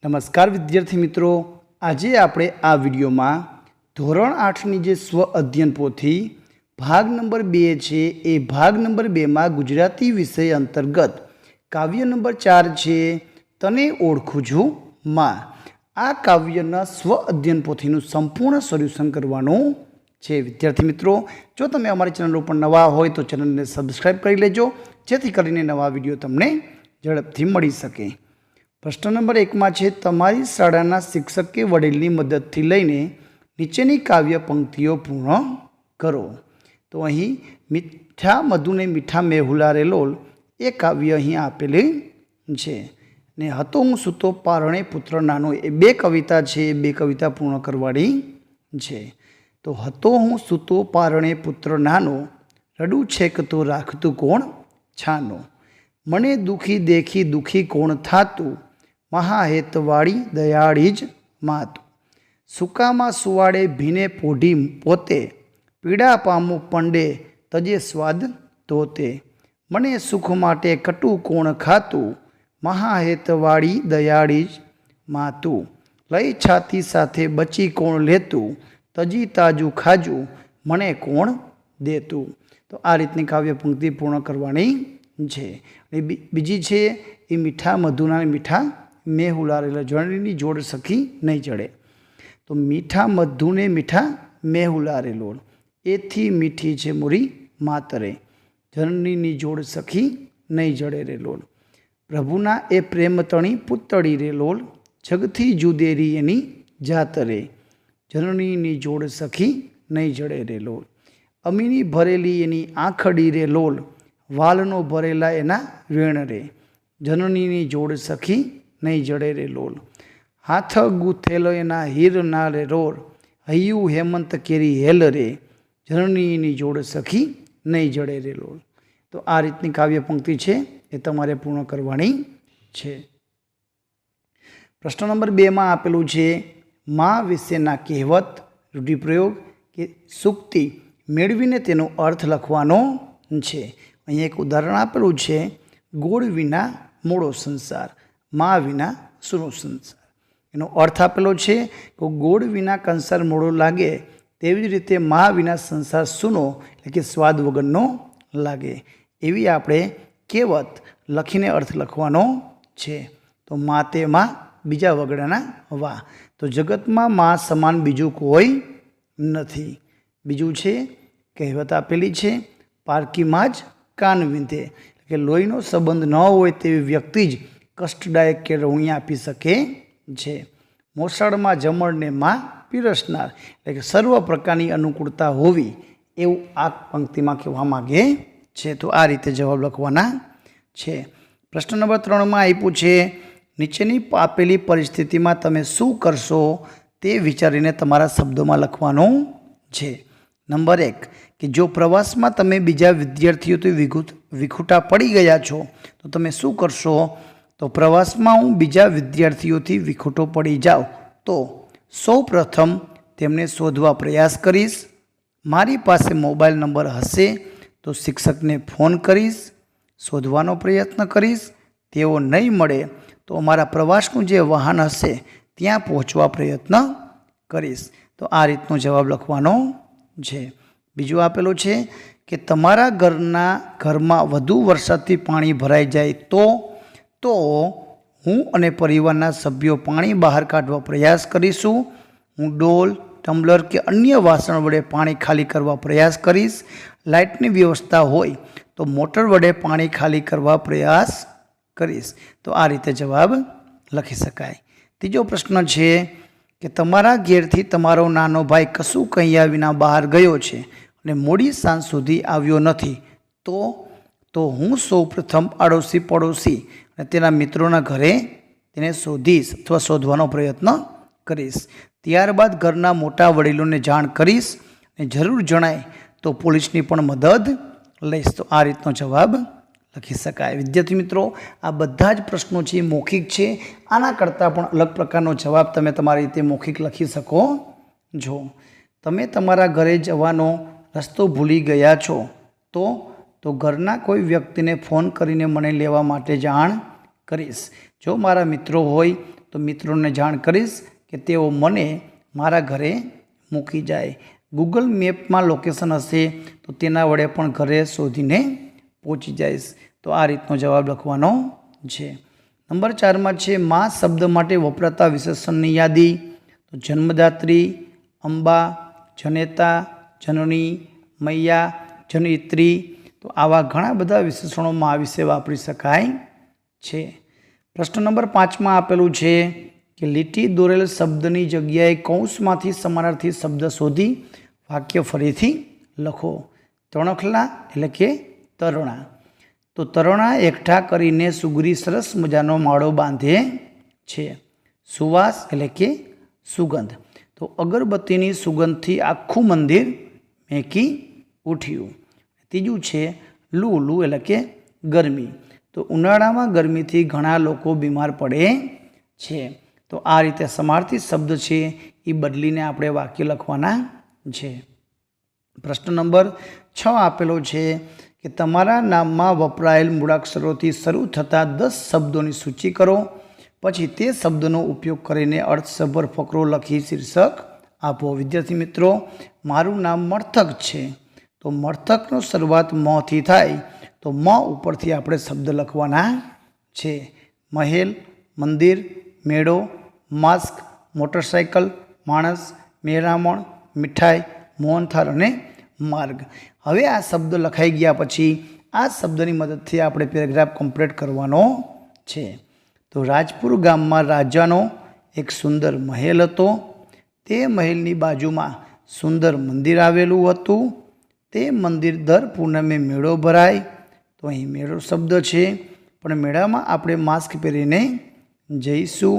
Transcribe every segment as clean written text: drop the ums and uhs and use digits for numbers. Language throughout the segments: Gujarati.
નમસ્કાર વિદ્યાર્થી મિત્રો, આજે આપણે આ વિડીયોમાં ધોરણ 8ની જે સ્વ અધ્યયન પોથી ભાગ નંબર 2 છે એ ભાગ નંબર 2માં ગુજરાતી વિષય અંતર્ગત કાવ્ય નંબર 4 છે તને ઓળખું છું માં, આ કાવ્યના સ્વ અધ્યયન પોથીનું સંપૂર્ણ સોલ્યુશન કરવાનું છે। વિદ્યાર્થી મિત્રો, જો તમે અમારી ચેનલ ઉપર નવા હોય તો ચેનલને સબસ્ક્રાઈબ કરી લેજો, જેથી કરીને નવા વિડીયો તમને ઝડપથી મળી શકે। પ્રશ્ન નંબર 1માં છે, તમારી શાળાના શિક્ષકે વડીલની મદદથી લઈને નીચેની કાવ્ય પંક્તિઓ પૂર્ણ કરો। તો અહીં મીઠા મધુને મીઠા મેં હુલારે લોલ એ કાવ્ય અહીં આપેલી છે ને હતો હું સૂતો પારણે પુત્ર નાનો એ બે કવિતા છે, એ બે કવિતા પૂર્ણ કરવાની છે। તો હતો હું સૂતો પારણે પુત્ર નાનો, રડું છેક તો રાખતું કોણ છાનો, મને દુખી દેખી દુખી કોણ થાતું, મહાહેતવાળી દયાળી જ માતું, સુકામાં સુવાડે ભીને પોઢી પોતે, પીડા પામું પંડે તજે સ્વાદ તોતે, મને સુખ માટે કટુ કોણ ખાતું, મહાહેતવાળી દયાળી જ માતું, લઈ છાતી સાથે બચી કોણ લેતું, તજી તાજું ખાજું મને કોણ દેતું। તો આ રીતની કાવ્ય પંક્તિ પૂર્ણ કરવાની છે। બીજી છે એ મીઠા મધુના મીઠા મેં હુલારેલા, જળની જોડ સખી નહીં જડે। તો મીઠા મધુને મીઠા મેં હુલારેલો, એથી મીઠી છે મોરી માતરે, જનનીની જોડ સખી નહીં જડે રે લોલ, પ્રભુના એ પ્રેમ તણી પુતળી રે લોલ, જગથી જુદેરી એની જાતરે, જનનીની જોડ સખી નહીં જડે રે લોલ, અમીની ભરેલી એની આંખડી રે લોલ, વાલનો ભરેલા એના વેણ રે, જનનીની જોડ સખી નહીં જડે રે લોલ, હાથ ગૂથેલો એના હીર ના રે રોર, હૈયું હેમંત કેરી હેલ રે, જનનીની જોડ સખી નહીં જડે રે લોલ। તો આ રીતની કાવ્ય પંક્તિ છે એ તમારે પૂર્ણ કરવાની છે। પ્રશ્ન નંબર 2માં આપેલું છે, માં વિશેના કહેવત, રૂઢિપ્રયોગ કે સૂક્તિ મેળવીને તેનો અર્થ લખવાનો છે। અહીં એક ઉદાહરણ આપેલું છે, ગોળ વિના મોળો સંસાર, માં વિના સૂનો સંસાર। એનો અર્થ આપેલો છે કે ગોળ વિના કંસાર મોળો લાગે, તેવી જ રીતે માં વિના સંસાર સૂનો એટલે કે સ્વાદ વગરનો લાગે, એવી આપણે કહેવત લખીને અર્થ લખવાનો છે। તો માં તે માં, બીજા વગડાના વા, તો જગતમાં માં સમાન બીજું કોઈ નથી। બીજું છે કહેવત આપેલી છે, પારકીમાં જ કાન વિંધે, કે લોહીનો સંબંધ ન હોય તેવી વ્યક્તિ જ કષ્ટદાયક કે રવણી આપી શકે છે। મોસાળમાં જમણને માં પીરસનાર, એટલે કે સર્વ પ્રકારની અનુકૂળતા હોવી, એવું આ પંક્તિમાં કહેવા માગે છે। તો આ રીતે જવાબ લખવાના છે। પ્રશ્ન નંબર 3માં આપ્યું છે, નીચેની આપેલી પરિસ્થિતિમાં તમે શું કરશો તે વિચારીને તમારા શબ્દોમાં લખવાનું છે। નંબર 1 કે જો પ્રવાસમાં તમે બીજા વિદ્યાર્થીઓથી વિખૂટા પડી ગયા છો તો તમે શું કરશો? તો પ્રવાસમાં હું બીજા વિદ્યાર્થીઓથી વિખૂટો પડી જાઉં તો સૌ પ્રથમ તેમને શોધવા પ્રયાસ કરીશ, મારી પાસે મોબાઈલ નંબર હશે તો શિક્ષકને ફોન કરીશ, શોધવાનો પ્રયત્ન કરીશ, તેઓ નહીં મળે તો અમારા પ્રવાસનું જે વાહન હશે ત્યાં પહોંચવા પ્રયત્ન કરીશ। તો આ રીતનો જવાબ લખવાનો છે। બીજું આપેલું છે કે તમારા ઘરમાં વધુ વરસાદથી પાણી ભરાઈ જાય તો હું અને પરિવારના સભ્યો પાણી બહાર કાઢવા પ્રયાસ કરીશું, હું ડોલ, ટમ્બલર કે અન્ય વાસણ વડે પાણી ખાલી કરવા પ્રયાસ કરીશ, લાઇટની વ્યવસ્થા હોય તો મોટર વડે પાણી ખાલી કરવા પ્રયાસ કરીશ। તો આ રીતે જવાબ લખી શકાય। ત્રીજો પ્રશ્ન છે કે તમારા ઘેરથી તમારો નાનો ભાઈ કશું કહ્યા વિના બહાર ગયો છે અને મોડી સાંજ સુધી આવ્યો નથી તો હું સૌ પ્રથમ આડોશી પડોશી અને તેના મિત્રોના ઘરે તેને શોધીશ અથવા શોધવાનો પ્રયત્ન કરીશ, ત્યારબાદ ઘરના મોટા વડીલોને જાણ કરીશ અને જરૂર જણાય તો પોલીસની પણ મદદ લઈશ। તો આ રીતનો જવાબ લખી શકાય। વિદ્યાર્થી મિત્રો, આ બધા જ પ્રશ્નો છે મૌખિક છે, આના કરતાં પણ અલગ પ્રકારનો જવાબ તમે તમારી રીતે મૌખિક લખી શકો છો। તમે તમારા ઘરે જવાનો રસ્તો ભૂલી ગયા છો તો ઘરના કોઈ વ્યક્તિને ફોન કરીને મને લેવા માટે જાણ કરીશ, જો મારા મિત્રો હોય તો મિત્રોને જાણ કરીશ કે તેઓ મને મારા ઘરે મૂકી જાય. ગૂગલ મેપમાં લોકેશન હશે તો તેના વડે પણ ઘરે શોધીને પહોંચી જઈશ. તો આ રીતનો જવાબ લખવાનો છે. નંબર 4માં છે મા શબ્દ માટે વપરાતા વિશેષણની યાદી. તો જન્મદાત્રી, અંબા, જનેતા, જનની, મૈયા, જનિત્રી. તો આવા ઘણા બધા વિશેષણો મા વિશે વાપરી શકાય છે. પ્રશ્ન નંબર 5માં આપેલું છે કે લીટી દોરેલ શબ્દની જગ્યાએ કૌંસમાંથી સમાનાર્થી શબ્દ શોધી વાક્ય ફરીથી લખો. તણખલા એટલે કે તરણા. તો તરણા એકઠા કરીને સુગરી સરસ મજાનો માળો બાંધે છે. સુવાસ એટલે કે સુગંધ. તો અગરબત્તીની સુગંધથી આખું મંદિર મેંકી ઉઠ્યું. ત્રીજું છે લૂ. લૂ એટલે કે ગરમી. તો ઉનાળામાં ગરમીથી ઘણા લોકો બીમાર પડે છે. તો આ રીતે સમાર્થી શબ્દ છે એ બદલીને આપણે વાક્ય લખવાના છે. પ્રશ્ન નંબર 6 આપેલો છે કે તમારા નામમાં વપરાયેલ મૂળાક્ષરોથી શરૂ થતા 10 શબ્દોની સૂચિ કરો. પછી તે શબ્દનો ઉપયોગ કરીને અર્થસભર ફકરો લખી શીર્ષક આપો. વિદ્યાર્થી મિત્રો, મારું નામ મર્થક છે. તો મર્થકનો શરૂઆત મથી થાય તો મ ઉપરથી આપણે શબ્દ લખવાના છે. મહેલ, મંદિર, મેળો, માસ્ક, મોટરસાઇકલ, માણસ, મેરામણ, મીઠાઈ, મોહનથાળ અને માર્ગ. હવે આ શબ્દ લખાઈ ગયા પછી આ શબ્દની મદદથી આપણે પેરેગ્રાફ કમ્પ્લીટ કરવાનો છે. તો રાજપુર ગામમાં રાજાનો એક સુંદર મહેલ હતો. તે મહેલની બાજુમાં સુંદર મંદિર આવેલું હતું. તે મંદિર દર પૂનમે મેળો ભરાય. તો અહીં મેળો શબ્દ છે, પણ મેળામાં આપણે માસ્ક પહેરીને જઈશું.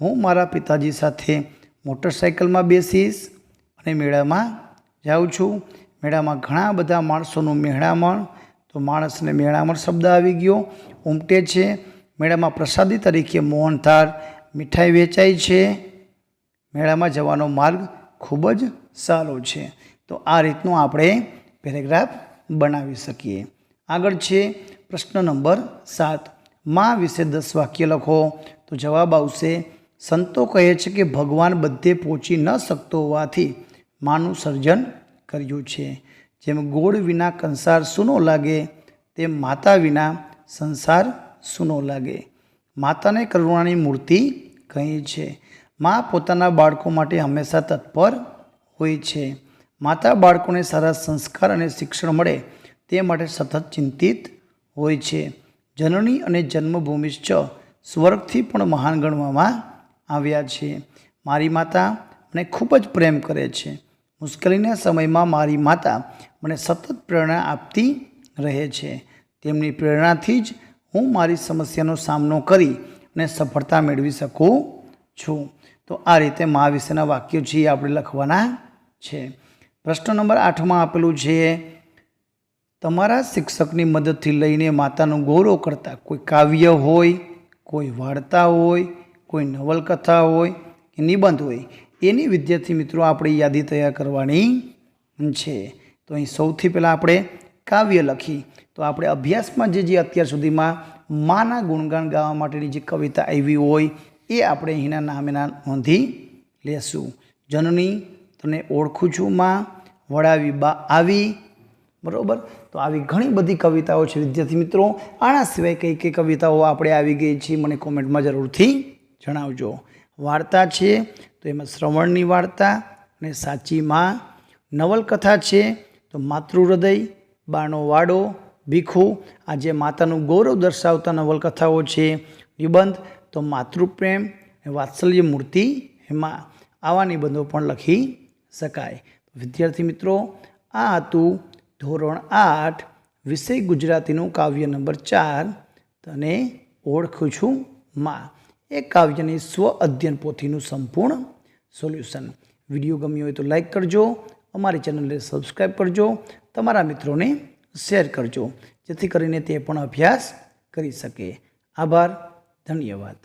હું મારા પિતાજી સાથે મોટરસાઇકલમાં બેસીશ અને મેળામાં જાઉં છું. મેળામાં ઘણા બધા માણસોનું મેળામણ. તો માણસને મેળામણ શબ્દ આવી ગયો. ઉમટે છે. મેળામાં પ્રસાદી તરીકે મોહનથાળ, મીઠાઈ વેચાય છે. મેળામાં જવાનો માર્ગ ખૂબ જ સારો છે. તો આ રીતનું આપણે પેરેગ્રાફ બનાવી શકીએ. આગળ છે પ્રશ્ન નંબર 7. મા વિશે 10 વાક્ય લખો. તો જવાબ આવશે સંતો કહે છે કે ભગવાન બધે પહોંચી ન શકતો હોવાથી માનું સર્જન કર્યું છે. જેમ ગોળ વિના કંસાર સૂનો લાગે તેમ માતા વિના સંસાર સૂનો લાગે. માતાને કરુણાની મૂર્તિ કહી છે. મા પોતાના બાળકો માટે હંમેશા તત્પર હોય છે. માતા બાળકોને સારા સંસ્કાર અને શિક્ષણ મળે તે માટે સતત ચિંતિત હોય છે. જનની અને જન્મભૂમિશ્ચ સ્વર્ગથી પણ મહાન ગણવામાં આવ્યા છે. મારી માતા મને ખૂબ જ પ્રેમ કરે છે. મુશ્કેલીના સમયમાં મારી માતા મને સતત પ્રેરણા આપતી રહે છે. તેમની પ્રેરણાથી જ હું મારી સમસ્યાનો સામનો કરી અને સફળતા મેળવી શકું છું. તો આ રીતે મા વિશેના વાક્યો છે આપણે લખવાના છે. પ્રશ્ન નંબર 8માં આપેલું છે તમારા શિક્ષકની મદદથી લઈને માતાનું ગૌરવ કરતા કોઈ કાવ્ય હોય, કોઈ વાર્તા હોય, કોઈ નવલકથા હોય કે નિબંધ હોય એની વિદ્યાર્થી મિત્રો આપણે યાદી તૈયાર કરવાની છે. તો અહીં સૌથી પહેલાં આપણે કાવ્ય લખી. તો આપણે અભ્યાસમાં જે અત્યાર સુધીમાં માના ગુણગાન ગાવા માટેની જે કવિતા આવી હોય એ આપણે અહીંના નામેના નોંધી લેશું. જનની તને ઓળખું છું માં, વડાવી બા આવી. બરાબર. તો આવી ઘણી બધી કવિતાઓ છે વિદ્યાર્થી મિત્રો. આના સિવાય કઈ કઈ કવિતાઓ આપણે આવી ગઈ છે મને કોમેન્ટમાં જરૂરથી જણાવજો. વાર્તા છે તો એમાં શ્રવણની વાર્તા અને સાચી માં. નવલકથા છે તો માતૃહૃદય, બાનો વાડો, ભીખુ. આ જે માતાનું ગૌરવ દર્શાવતા નવલકથાઓ છે. નિબંધ તો માતૃપ્રેમ, વાત્સલ્ય મૂર્તિ એમાં. આવા નિબંધો પણ લખી શકાય. વિદ્યાર્થી મિત્રો, આ હતું ધોરણ 8 વિષય ગુજરાતીનું કાવ્ય નંબર 4 તને ઓળખું છું માં. એ કાવ્યની સ્વ અધ્યયન પોથીનું સંપૂર્ણ સોલ્યુશન. વિડીયો ગમ્યો હોય તો લાઈક કરજો, અમારી ચેનલને સબસ્ક્રાઈબ કરજો, તમારા મિત્રોને શેર કરજો જેથી કરીને તે પણ અભ્યાસ કરી શકે. આભાર. ધન્યવાદ.